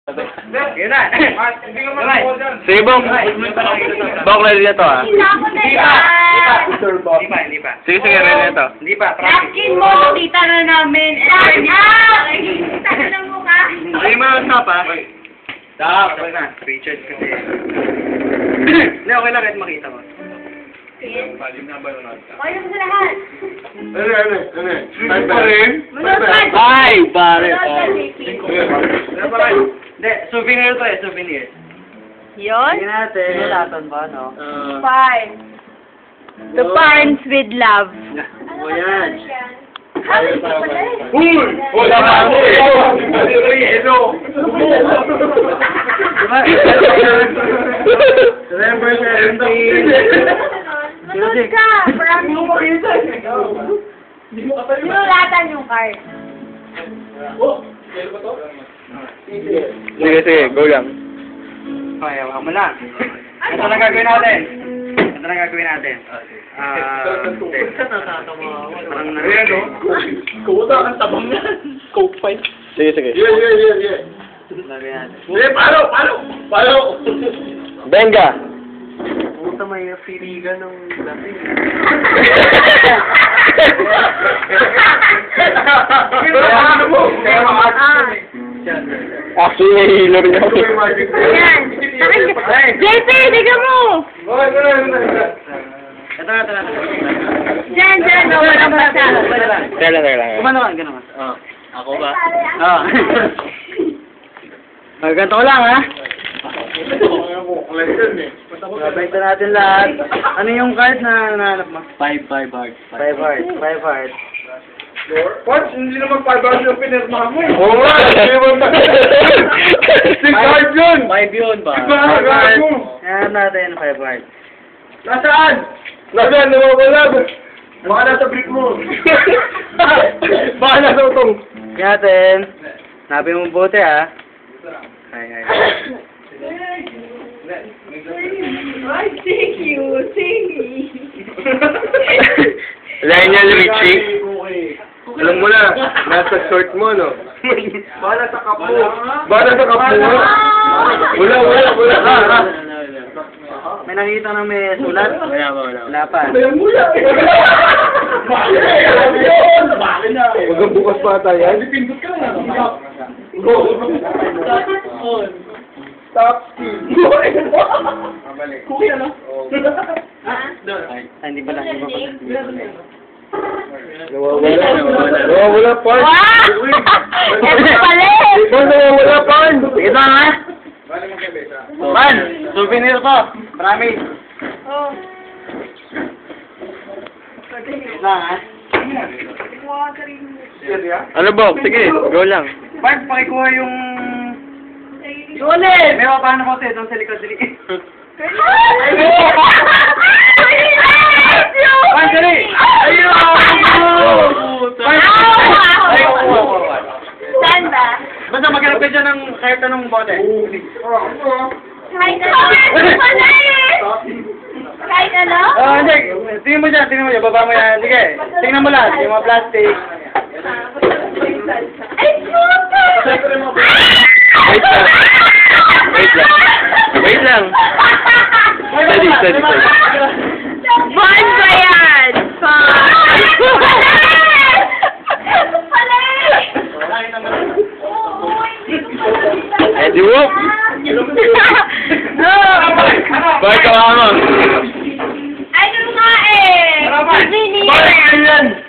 Yun na. Hindi ka man dyan. Sige, Bong. Bong, ready na to, ah. Hindi pa. Sige, ready na to. Hindi pa. Napkin mo, kita na namin. Kita na ng mukha. Hindi mo yung stop, ah. Stop. Okay na. Richard kasi. Hindi, okay lang kahit makita mo. Kaya mo sa lahat. Ano pa rin? Ay, pare. Hindi, souvenir to eh, souvenir. Yun? Tingnan natin. Sinulatan ba, no? Five. The Farms with Love. O yan. Uy! Wala ka ako eh! Hello! November 17. Manood ka! Promise. Sinulatan yung card. Sige, go lang. Okay, wala mo lang. Ito na gagawin natin. Parang Ayan, no? Kuta ang tabang yan. Coke fight. Sige. Yeah. Lagyan natin. Palo! Benga! Puta, may filigan ng lasing. Ano mo? Actually, nahihilo rin ako. Ayan. JP, diga mo! Ito na. Diyan, walang basa. Teka lang. Kumano ka, gano'n ka. Ako ba? Ganito ko lang, ha? Benta natin lahat. Ano yung card na nahanap mo? 5 hearts. 5 hearts. What? Hindi naman 5 hours yung pinirmahan mo eh. Oo nga! 6 hearts yun! 5 yun ba? Iba, mo. Yan natin, 5 hearts. Nasaan? Nasaan? Nawawala. Baka nasa brick mo. Baka nasa utong. Yan natin. Nabi mo buti, ha? Ay. Ay, thank you. Lionel Richie. Alam mo na, nasa short mo, no? Baka nasa kapo. Wala. May nakita na may sulat? Wala pa. Huwag bukas pa tayo. Hindi pindot ka na. Stop skill. Kuya na. Hindi pala. Nawawala pa. Ito pala eh. Nawawala pa. Ito, ha? Man, souvenir ko. Promise. Oh. Ito, ha? Ano ba? Sige, go lang. Mark, pakikuha yung... Ulit! May paano ko doon sa likod. Man, dali! Ayun! Saan ba? Basta maghanap ka dyan ng kahit anong bote. Kahit ano? Kahit ano? Hindi. Tingnan mo dyan. Baba mo yan. Sige. Tingnan mo lahat. Yung mga plastic. Ay, puto! Wait lang. Steady. Fun ba yan? Fun! Eddie Whoop! Bakit ka mo? Ano nga eh? Souvenir! Bakit yan?